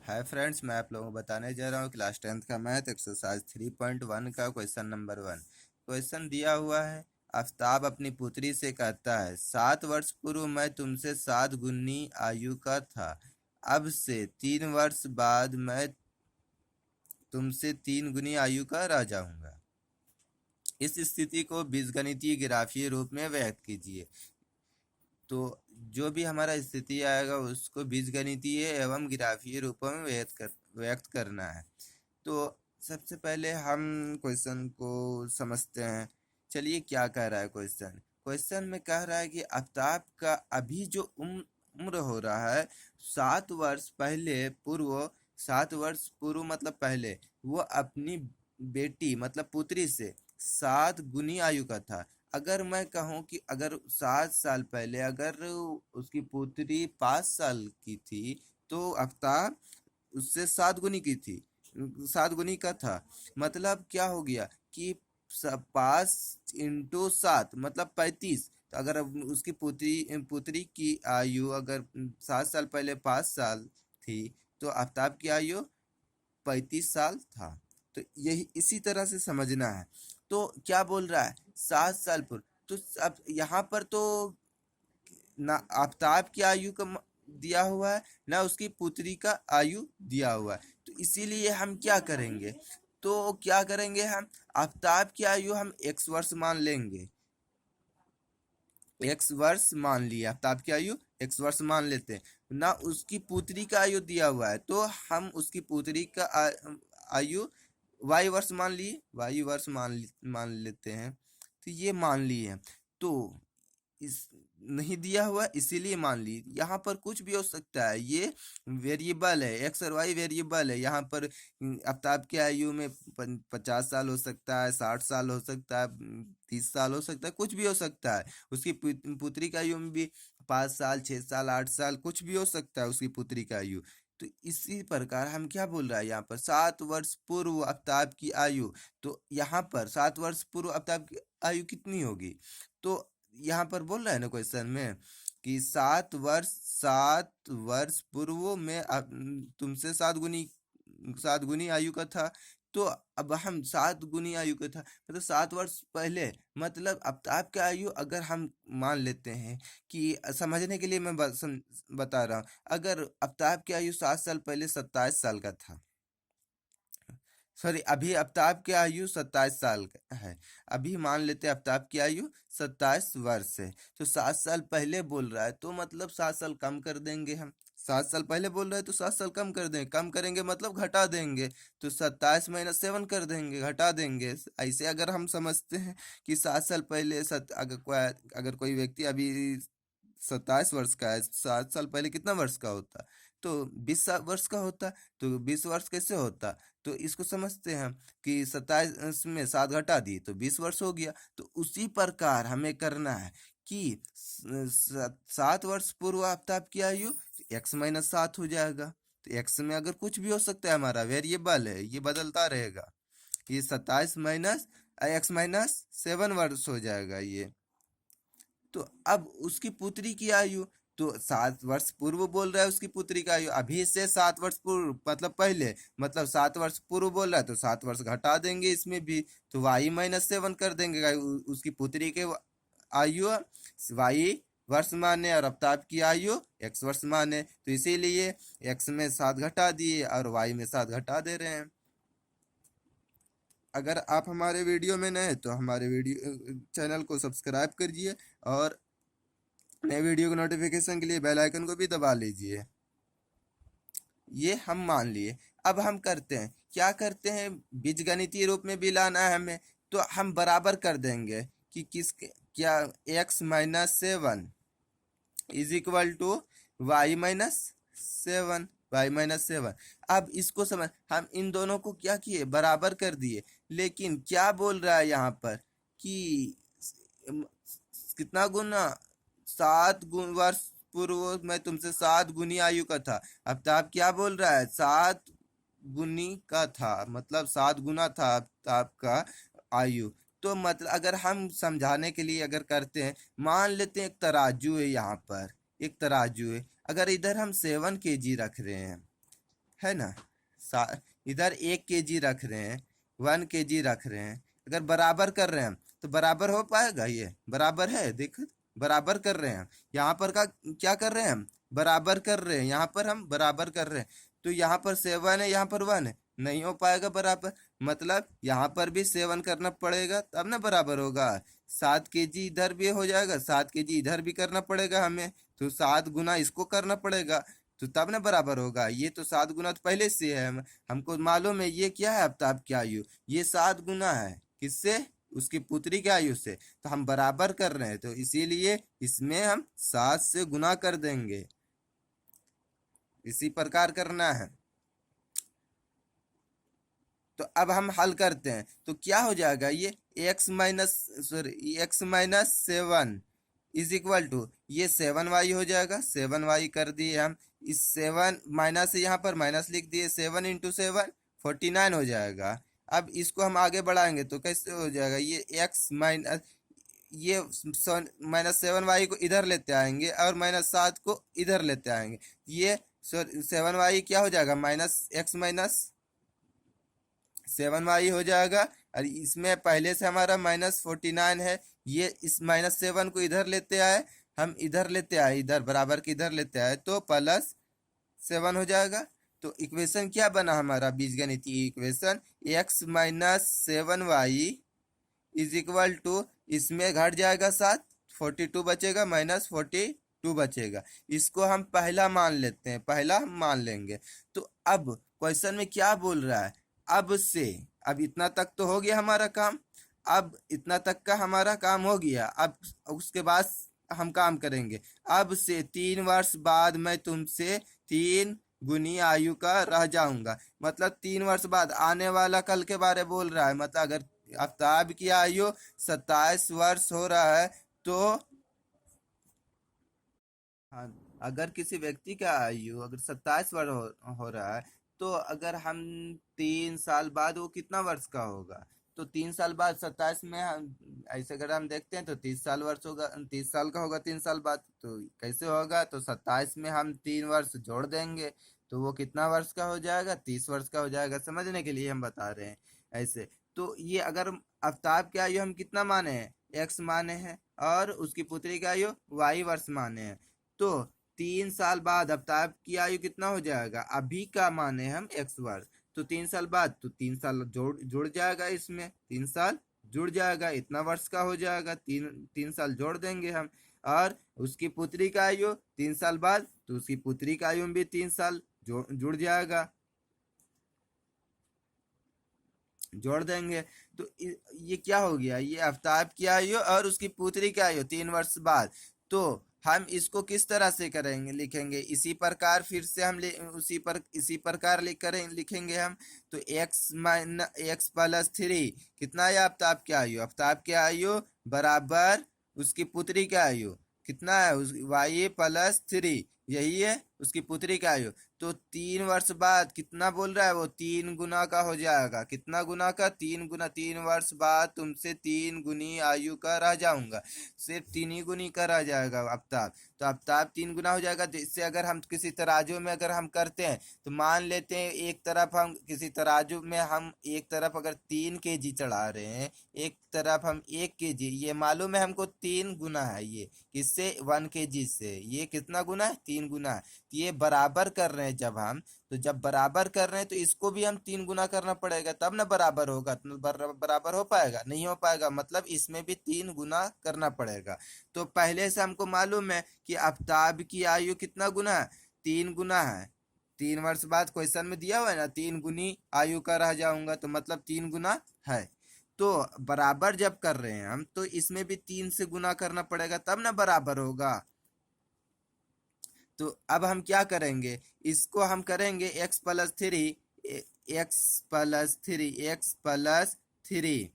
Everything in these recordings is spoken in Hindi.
हाय फ्रेंड्स, मैं आप लोगों को बताने जा रहा हूँ क्लास 10th का मैथ एक्सरसाइज 3.1 का क्वेश्चन नंबर 1। क्वेश्चन दिया हुआ है। आफ्ताब अपनी पुत्री से कहता है, 7 वर्ष पूर्व मैं तुमसे 7 गुनी आयु का था। अब से 3 वर्ष बाद मैं तुमसे 3 गुनी आयु का रह जाऊंगा। इस स्थिति को बीजगणितीय ग्राफीय रूप में व्यक्त कीजिए। तो जो भी हमारा स्थिति आएगा उसको बीजगणितीय एवं ग्राफीय रूपों में व्यक्त करना है। तो सबसे पहले हम क्वेश्चन को समझते हैं। चलिए, क्या कह रहा है क्वेश्चन। क्वेश्चन में कह रहा है कि आफ्ताब का अभी जो उम्र हो रहा है 7 वर्ष पूर्व मतलब पहले वो अपनी बेटी मतलब पुत्री से 7 गुनी आयु का था। अगर मैं कहूँ कि अगर 7 साल पहले अगर उसकी पुत्री 5 साल की थी तो आफ्ताब उससे 7 गुनी की थी, 7 गुनी का था। मतलब क्या हो गया कि 5 × 7 मतलब 35। तो अगर अब उसकी पुत्री पुत्री की आयु अगर 7 साल पहले 5 साल थी तो आफ्ताब की आयु 35 साल था। तो यही इसी तरह से समझना है। तो क्या बोल रहा है 7 साल पूर्व। तो अब यहाँ पर तो ना आफ्ताब की आयु का दिया हुआ है ना उसकी पुत्री का आयु दिया हुआ है। तो इसीलिए हम क्या करेंगे, तो क्या करेंगे हम आफ्ताब की आयु हम x वर्ष मान लेंगे। x वर्ष मान लिया, आफ्ताब की आयु x वर्ष मान लेते हैं। ना उसकी पुत्री का आयु दिया हुआ है तो हम उसकी पुत्री का आयु y वर्ष मान लिए, y वर्ष मान लेते हैं। तो ये मान लिए हैं। तो इस नहीं दिया हुआ इसीलिए मान ली। यहाँ पर कुछ भी हो सकता है, ये वेरिएबल है, एक्स और वाई वेरिएबल है। यहाँ पर आफ्ताब की आयु में 50 साल हो सकता है, 60 साल हो सकता है, 30 साल हो सकता है, कुछ भी हो सकता है। उसकी पुत्री की आयु में भी 5 साल, 6 साल, 8 साल कुछ भी हो सकता है उसकी पुत्री की आयु। तो इसी प्रकार हम क्या बोल रहा है यहाँ पर 7 वर्ष पूर्व आफ्ताब की आयु। तो यहाँ पर 7 वर्ष पूर्व आफ्ताब की आयु कितनी होगी। तो यहाँ पर बोल रहा है ना क्वेश्चन में कि 7 वर्ष पूर्व में तुमसे 7 गुनी आयु का था। तो अब हम 7 गुनी आयु का था मतलब 7 वर्ष पहले मतलब आफ्ताब की आयु अगर हम मान लेते हैं कि समझने के लिए मैं बता रहा हूँ। अगर आफ्ताब की आयु 7 साल पहले 27 साल का था, सॉरी अभी आफ्ताब की आयु 27 साल है। अभी मान लेते हैं आफ्ताब की आयु 27 वर्ष है। तो 7 साल पहले बोल रहा है तो मतलब 7 साल कम कर देंगे हम। 7 साल पहले बोल रहा है तो 7 साल कम कर देंगे, कम करेंगे मतलब घटा देंगे। तो 27 - 7 कर देंगे, घटा देंगे। ऐसे अगर हम समझते हैं कि 7 साल पहले अगर कोई व्यक्ति अभी 27 वर्ष का है, 7 साल पहले कितना वर्ष का होता, तो 20 वर्ष का होता। तो 20 वर्ष कैसे होता, तो इसको समझते हैं कि 27 में 7 घटा दिए तो 20 वर्ष हो गया। तो उसी प्रकार हमें करना है कि 7 वर्ष पूर्व आफ्ताब की आयु x - 7 हो जाएगा। तो x में अगर कुछ भी हो सकता है, हमारा वेरिएबल है, ये बदलता रहेगा। ये 27 माइनस x - 7 वर्ष हो जाएगा ये। तो अब उसकी पुत्री की आयु, तो 7 वर्ष पूर्व बोल रहा है उसकी पुत्री की आयु, अभी से 7 वर्ष पूर्व मतलब पहले मतलब 7 वर्ष पूर्व बोल रहा है तो 7 वर्ष घटा देंगे इसमें भी। तो y - 7 कर देंगे। उसकी पुत्री के आयु y वर्ष माने और आफ्ताब की आयु x वर्ष माने। तो इसीलिए x में 7 घटा दिए और y में 7 घटा दे रहे हैं। अगर आप हमारे वीडियो में नए तो हमारे वीडियो चैनल को सब्सक्राइब करिए और नए वीडियो के नोटिफिकेशन के लिए बेल आइकन को भी दबा लीजिए। ये हम मान लिए। अब हम करते हैं, क्या करते हैं, बीजगणितीय रूप में भी लाना है हमें। तो हम बराबर कर देंगे कि क्या x - 7 is equal to y - 7, y - 7। अब इसको समझ, हम इन दोनों को क्या किए, बराबर कर दिए। लेकिन क्या बोल रहा है यहाँ पर कि कितना गुना, 7 वर्ष पूर्व मैं तुमसे 7 गुनी आयु का था। अब तो आप क्या बोल रहा है, 7 गुनी का था मतलब 7 गुना था आपका आयु। तो मतलब अगर हम समझाने के लिए अगर करते हैं, मान लेते हैं एक तराजू है, यहाँ पर एक तराजू है। अगर इधर हम 7 kg रख रहे हैं है ना। इधर 1 kg रख रहे हैं, 1 kg रख रहे हैं, अगर बराबर कर रहे हैं हम तो बराबर हो पाएगा, ये बराबर है, देख बराबर कर रहे हैं। यहाँ पर का क्या कर रहे हैं हम, बराबर कर रहे हैं, यहाँ पर हम बराबर कर रहे हैं। तो यहाँ पर 7 है, यहाँ पर 1 है, नहीं हो पाएगा बराबर। मतलब यहाँ पर भी 7 करना पड़ेगा तब ना बराबर होगा। 7 kg इधर भी हो जाएगा, 7 kg इधर भी करना पड़ेगा हमें, तो 7 गुना इसको करना पड़ेगा, तो तब ना बराबर होगा। ये तो 7 गुना तो पहले से है, हमको मालूम है ये क्या है, आफ्ताब की आयु, ये 7 गुना है किससे, उसकी पुत्री की आयु से। तो हम बराबर कर रहे हैं, तो इसीलिए इसमें हम 7 से गुना कर देंगे, इसी प्रकार करना है। तो अब हम हल करते हैं, तो क्या हो जाएगा, ये x-7 इज इक्वल टू, ये 7y हो जाएगा, 7y कर दिए हम, इस 7 माइनस से यहाँ पर माइनस लिख दिए, 7 × 7 49 हो जाएगा। अब इसको हम आगे बढ़ाएंगे तो कैसे हो जाएगा, ये x माइनस, ये -7y को इधर लेते आएंगे और -7 को इधर लेते आएंगे, ये 7y क्या हो जाएगा, -7y हो जाएगा। और इसमें पहले से हमारा -49 है, ये इस -7 को इधर लेते आए, हम इधर लेते आए, इधर बराबर के इधर लेते आए, तो +7 हो जाएगा। तो इक्वेशन क्या बना हमारा बीजगणितीय equation, x-7y is equal to, इसमें घट जाएगा 7, 42 बचेगा, -42 बचेगा। इसको हम पहला मान लेते हैं, पहला मान लेंगे। तो अब क्वेश्चन में क्या बोल रहा है, अब से, अब इतना तक तो हो गया हमारा काम, अब इतना तक का हमारा काम हो गया, अब उसके बाद हम काम करेंगे। अब से 3 वर्ष बाद मैं तुमसे 3 गुनी आयु का रह जाऊंगा, मतलब 3 वर्ष बाद, आने वाला कल के बारे बोल रहा है। मतलब अगर आफ्ताब की आयु 27 वर्ष हो रहा है, तो हाँ, अगर किसी व्यक्ति का आयु अगर 27 वर्ष हो रहा है, तो अगर हम 3 साल बाद वो कितना वर्ष का होगा, तो 3 साल बाद 27 में हम ऐसे अगर हम देखते हैं तो 30 साल वर्ष होगा, 30 साल का होगा 3 साल बाद। तो कैसे होगा, तो 27 में हम 3 वर्ष जोड़ देंगे, तो वो कितना वर्ष का हो जाएगा, 30 वर्ष का हो जाएगा। समझने के लिए हम बता रहे हैं ऐसे। तो ये अगर आफ्ताब की आयु हम कितना माने हैं, x माने हैं, और उसकी पुत्री की आयु y वर्ष माने हैं, तो 3 साल बाद आफ्ताब की आयु कितना हो जाएगा, अभी का माने हम x वर्ष, तो 3 साल बाद, तो 3 साल जुड़ जाएगा, इसमें 3 साल जुड़ जाएगा, इतना वर्ष का हो जाएगा, 3 साल जोड़ देंगे हम। और उसकी पुत्री का आयु 3 साल बाद, तो उसकी पुत्री का आयु में भी 3 साल जुड़ जाएगा, जोड़ देंगे। तो ये क्या हो गया, ये आफ्ताब की आयु और उसकी पुत्री की आयु 3 वर्ष बाद। तो हम इसको किस तरह से करेंगे, लिखेंगे इसी प्रकार, फिर से हम इसी प्रकार लिखेंगे हम। तो x + 3 कितना है आफ्ताब की आयु, आफ्ताब की आयु बराबर उसकी पुत्री की आयु कितना है, y + 3, यही है उसकी पुत्री की आयु। तो 3 वर्ष बाद कितना बोल रहा है, वो 3 गुना का हो जाएगा, कितना गुना का, 3 गुना, 3 वर्ष बाद तुमसे 3 गुनी आयु का रह जाऊंगा, सिर्फ 3 ही गुनी का रह जाएगा आफ्ताब। तो आफ्ताब 3 गुना हो जाएगा। तो इससे अगर हम किसी तराजू में अगर हम करते हैं, तो मान लेते हैं एक तरफ हम किसी तराजू में हम एक तरफ अगर 3 kg चढ़ा रहे हैं, एक तरफ हम 1 kg, ये मालूम है हमको 3 गुना है, ये किससे, 1 kg से, ये कितना गुना है, 3 गुना है। तो ये बराबर कर रहे हैं जब हम, तो जब बराबर कर रहे हैं तो इसको भी हम 3 गुना करना पड़ेगा, तब ना बराबर होगा, तो बराबर हो पाएगा, नहीं हो पाएगा, मतलब इसमें भी 3 गुना करना पड़ेगा। तो पहले से हमको मालूम है कि आफ्ताब की आयु कितना गुना है, 3 गुना है। 3 वर्ष बाद क्वेश्चन में दिया हुआ है ना, 3 गुनी आयु का रह जाऊंगा, तो मतलब 3 गुना है। तो बराबर जब कर रहे हैं हम, तो इसमें भी 3 से गुना करना पड़ेगा, तब ना बराबर होगा। तो अब हम क्या करेंगे, इसको हम करेंगे x + 3,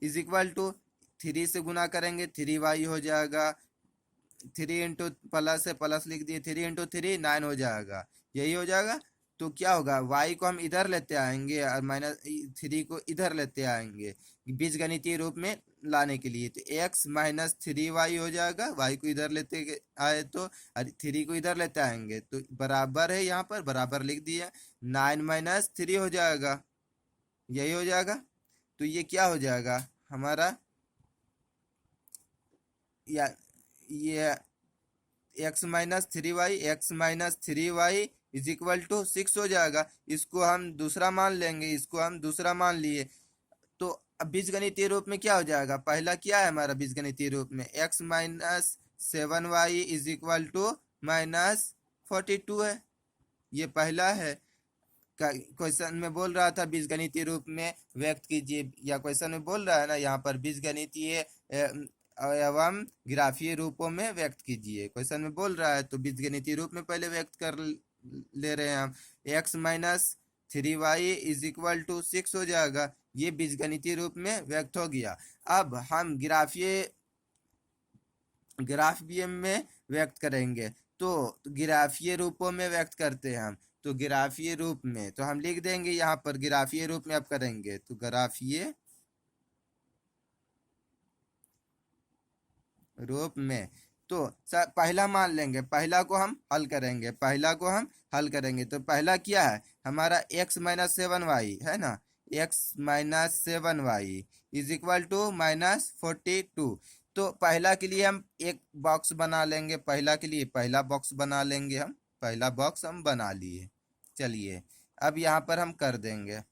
इज इक्वल टू 3 से गुना करेंगे, 3y हो जाएगा, 3 इंटू प्लस से प्लस लिख दिए, 3 × 3 9 हो जाएगा, यही हो जाएगा। तो क्या होगा, y को हम इधर लेते आएंगे और -3 को इधर लेते आएंगे बीजगणितीय रूप में लाने के लिए। तो x -3y हो जाएगा, y को इधर लेते आए तो, और 3 को इधर लेते आएंगे तो बराबर है, यहाँ पर बराबर लिख दिया, 9 - 3 हो जाएगा, यही हो जाएगा। तो ये क्या हो जाएगा हमारा, या ये x - 3y is equal to 6 हो जाएगा। इसको हम दूसरा मान लेंगे, इसको हम दूसरा मान लिए। तो अब बीजगणितीय रूप में क्या हो जाएगा, पहला क्या है हमारा बीजगणितीय रूप में, x - 7y is equal to -42 है, ये पहला है। क्वेश्चन में बोल रहा था बीजगणितीय रूप में व्यक्त कीजिए, या क्वेश्चन में बोल रहा है ना यहाँ पर बीजगणितीय एवं ग्राफीय रूपों में व्यक्त कीजिए, क्वेश्चन में बोल रहा है। तो बीजगणितीय रूप में पहले व्यक्त कर ले रहे हैं हम, x - 3y is equal to 6 हो जाएगा, ये बीजगणितीय रूप में व्यक्त हो गया। अब हम ग्राफीय में व्यक्त करेंगे, तो ग्राफीय रूपों में व्यक्त करते हैं हम। तो ग्राफीय रूप में तो हम लिख देंगे यहाँ पर, ग्राफीय रूप में अब करेंगे तो ग्राफीय रूप में तो पहला मान लेंगे, पहला को हम हल करेंगे, पहला को हम हल करेंगे। तो पहला क्या है हमारा, x - 7y है ना, x - 7y is equal to -42। तो पहला के लिए हम एक बॉक्स बना लेंगे, पहला के लिए पहला बॉक्स बना लेंगे हम, पहला बॉक्स हम बना लिए। चलिए अब यहाँ पर हम कर देंगे,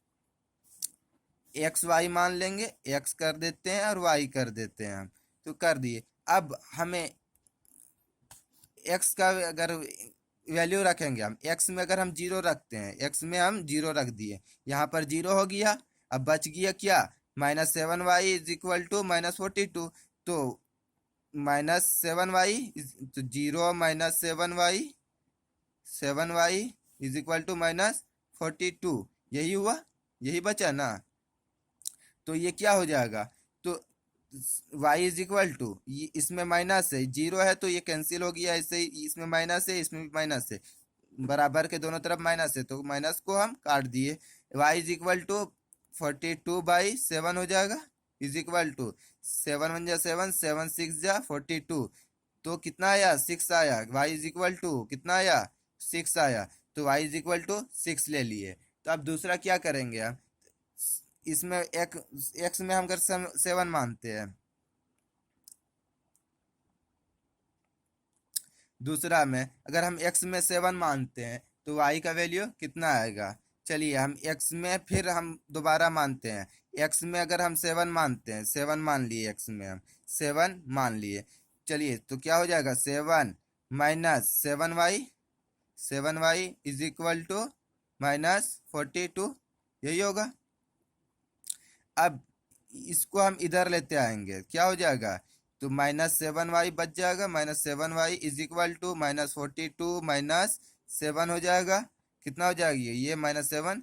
एक्स वाई मान लेंगे, x कर देते हैं और y कर देते हैं हम, तो कर दिए। अब हमें x का अगर वैल्यू रखेंगे हम, x में अगर हम 0 रखते हैं, x में हम 0 रख दिए, यहाँ पर 0 हो गया। अब बच गया क्या, -7y इज इक्वल टू -42। तो -7y तो 0 - 7y इज इक्वल टू -42, यही हुआ, यही बचा ना। तो ये क्या हो जाएगा, तो y इज इक्वल टू, इसमें माइनस है, 0 है तो ये कैंसिल हो गया, ऐसे ही इसमें माइनस है, इसमें भी माइनस है, बराबर के दोनों तरफ माइनस है, तो माइनस को हम काट दिए। y इज इक्वल टू 42/7 हो जाएगा, इज इक्वल टू 7 1 जा 7, 7 6 जा 42, तो कितना आया, 6 आया। y इज इक्वल टू कितना आया, 6 आया। तो y इज इक्वल टू 6 ले लिए। तो अब दूसरा क्या करेंगे हम, इसमें x में हम अगर 7 मानते हैं, दूसरा में अगर हम x में 7 मानते हैं तो y का वैल्यू कितना आएगा। चलिए हम x में फिर हम दोबारा मानते हैं, x में अगर हम 7 मानते हैं, 7 मान लिए, x में हम 7 मान लिए। चलिए तो क्या हो जाएगा, 7 - 7y इज इक्वल टू -42, यही होगा। अब इसको हम इधर लेते आएंगे, क्या हो जाएगा, तो -7y बच जाएगा, -7y इज इक्वल टू -42 - 7 हो जाएगा, कितना हो जाएगी ये -7।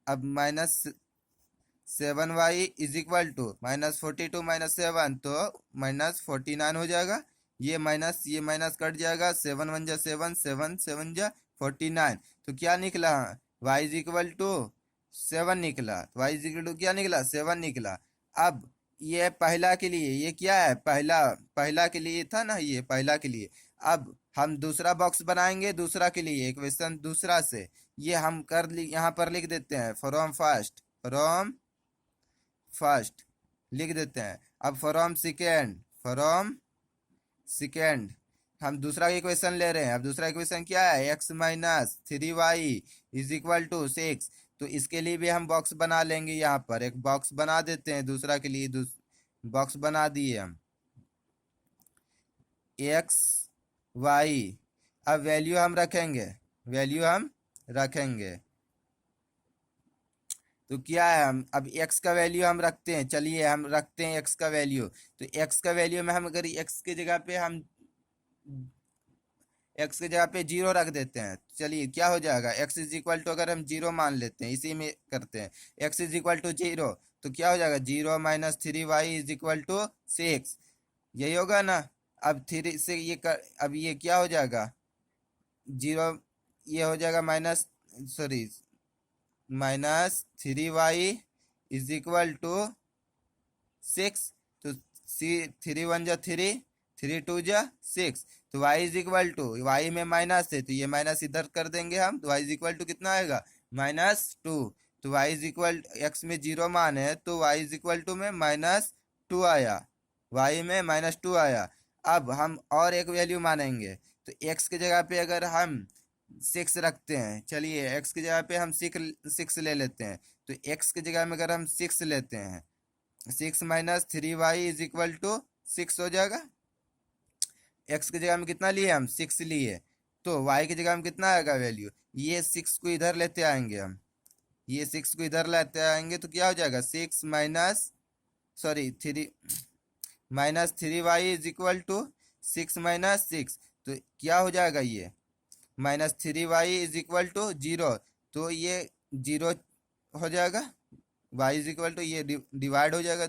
अब -7y इज इक्वल टू -42 - 7 तो -49 हो जाएगा। ये माइनस कट जाएगा, 7 1 जा 7, 7 7 जा 49। तो क्या निकला, y इज इक्वल टू 7 निकला, y इज इक्वल टू क्या निकला, 7 निकला। अब ये पहला के लिए, ये क्या है, पहला के लिए था ना, ये पहला के लिए। अब हम दूसरा बॉक्स बनाएंगे दूसरा के लिए, इक्वेशन दूसरा से, ये हम कर ली, यहाँ पर लिख देते हैं फ्रॉम फर्स्ट लिख देते हैं। अब फ्रॉम सेकेंड हम दूसरा इक्वेशन ले रहे हैं। अब दूसरा इक्वेशन क्या है, x - 3y is equal to 6। तो इसके लिए भी हम बॉक्स बना लेंगे, यहाँ पर एक बॉक्स बना देते हैं दूसरा के लिए, बॉक्स बना दिए हम, x y। अब वैल्यू हम रखेंगे, तो क्या है, हम अब x का वैल्यू हम रखते हैं, चलिए हम रखते हैं x का वैल्यू। तो x का वैल्यू में हम अगर x की जगह पे हम x की जगह पे 0 रख देते हैं, चलिए क्या हो जाएगा, x इज इक्वल टू अगर हम 0 मान लेते हैं, इसी में करते हैं, x इज इक्वल टू 0, तो क्या हो जाएगा, 0 - 3y इज इक्वल टू 6, यही होगा ना। अब 3 से अब ये क्या हो जाएगा, 0, ये हो जाएगा sorry -3y is equal to 6। तो 3 1 जा 3, 3 2 जा 6। तो y is equal to, y में माइनस है तो ये माइनस इधर कर देंगे हम, तो y इज इक्वल टू कितना आएगा -2। तो y इज इक्वल, x में 0 मान है तो y इज इक्वल टू में -2 आया, y में -2 आया। अब हम और एक वैल्यू मानेंगे, तो x की जगह पे अगर हम 6 रखते हैं, चलिए x की जगह पे हम 6 ले लेते हैं। तो x की जगह में अगर हम 6 लेते हैं, 6 - 3y इज इक्वल टू 6 हो जाएगा। x की जगह में कितना लिए हम 6 लिए, तो y की जगह में कितना आएगा वैल्यू, ये 6 को इधर लेते आएंगे हम, ये 6 को इधर लेते आएंगे तो क्या हो जाएगा 6 minus sorry 3 -3y is equal to 6 - 6। तो क्या हो जाएगा ये -3y इज इक्वल टू 0। तो ये 0 हो जाएगा, y इज इक्वल टू ये डिवाइड हो जाएगा,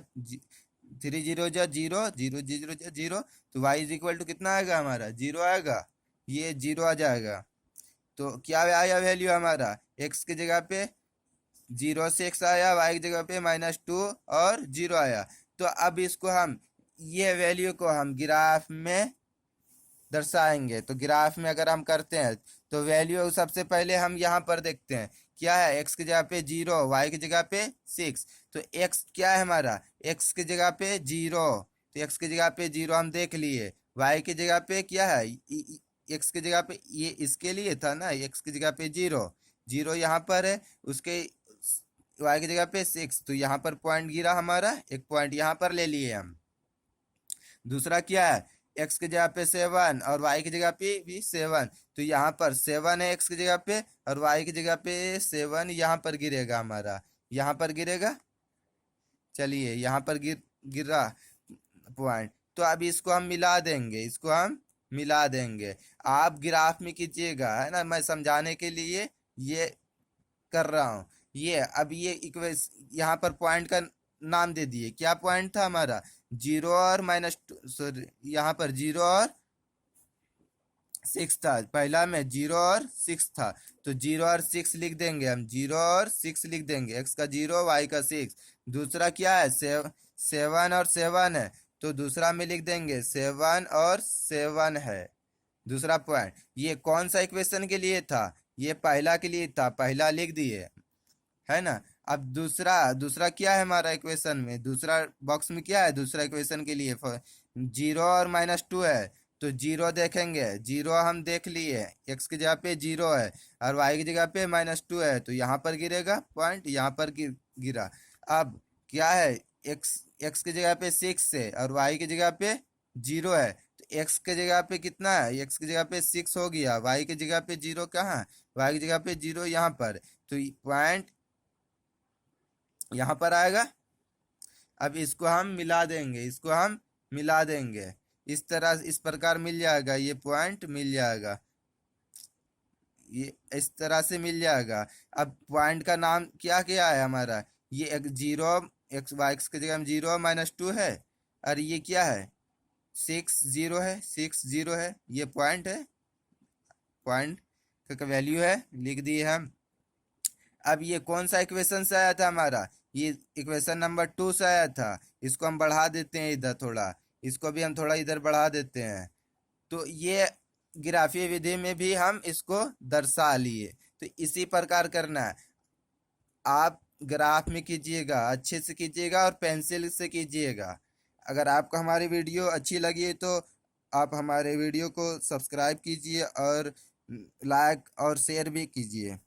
3 0 जा 0, 0 0 जा 0। तो y इज इक्वल टू कितना आएगा हमारा 0 आएगा, ये 0 आ जाएगा। तो क्या आया वैल्यू हमारा, x की जगह पे 0 से x आया, y की जगह पे -2 और 0 आया। तो अब इसको हम, ये वैल्यू को हम ग्राफ में दर्शाएंगे। तो ग्राफ में अगर हम करते हैं तो वैल्यू सबसे पहले हम यहाँ पर देखते हैं क्या है, x की जगह पे 0, y की जगह पे 6। तो x क्या है हमारा, x की जगह पे 0, तो x की जगह पे 0 हम देख लिए। y की जगह पे क्या है, x की जगह पे ये इसके लिए था ना, x की जगह पे 0, 0 यहाँ पर है, उसके y की जगह पे 6। तो यहाँ पर पॉइंट गिरा हमारा, एक पॉइंट यहाँ पर ले लिए हम। दूसरा क्या है, x की जगह पे 7 और y की जगह पे भी 7। तो यहाँ पर 7 है x की जगह पे और y की जगह पे 7 यहाँ पर गिरेगा हमारा, यहाँ पर गिरेगा। चलिए यहाँ पर गिरा पॉइंट, तो अभी इसको हम मिला देंगे, इसको हम मिला देंगे। आप ग्राफ में कीजिएगा, है ना, मैं समझाने के लिए ये कर रहा हूँ। ये अब ये इक्वेश यहाँ पर पॉइंट का नाम दे दिए, क्या पॉइंट था हमारा 0 और -2, सॉरी यहाँ पर 0 और 6 था, पहला में 0 और 6 था। तो 0 और 6 लिख देंगे हम, 0 और 6 लिख देंगे, x का 0 y का 6। दूसरा क्या है 7 और 7 है, तो दूसरा में लिख देंगे 7 और 7 है। दूसरा पॉइंट, ये कौन सा इक्वेशन के लिए था, ये पहला के लिए था, पहला लिख दिए, है ना। अब दूसरा क्या है हमारा इक्वेशन में, दूसरा बॉक्स में क्या है, दूसरा इक्वेशन के लिए 0 और -2 है। तो 0 देखेंगे, 0 हम देख लिए, x की जगह पे 0 है और y की जगह पे -2 है, तो यहाँ पर गिरेगा पॉइंट, यहाँ पर गिरा। अब क्या है, x की जगह पे 6 है और y की जगह पे 0 है। तो x की जगह पे कितना है, x की जगह पे 6 हो गया, y की जगह पे 0 कहाँ, y की जगह पे 0 यहाँ पर। तो पॉइंट यहाँ पर आएगा। अब इसको हम मिला देंगे, इसको हम मिला देंगे, इस तरह इस प्रकार मिल जाएगा, ये पॉइंट मिल जाएगा, ये इस तरह से मिल जाएगा। अब पॉइंट का नाम क्या क्या है हमारा, ये एक 0 x की जगह में 0 -2 है, और ये क्या है 6 0 है, 6 0 है, ये पॉइंट है, पॉइंट का वैल्यू है, लिख दिए हम। अब ये कौन सा इक्वेशन से आया था हमारा, ये इक्वेशन नंबर 2 से आया था। इसको हम बढ़ा देते हैं इधर थोड़ा, इसको भी हम थोड़ा इधर बढ़ा देते हैं। तो ये ग्राफीय विधि में भी हम इसको दर्शा लिए। तो इसी प्रकार करना है, आप ग्राफ में कीजिएगा, अच्छे से कीजिएगा और पेंसिल से कीजिएगा। अगर आपको हमारी वीडियो अच्छी लगी तो आप हमारे वीडियो को सब्सक्राइब कीजिए और लाइक और शेयर भी कीजिए।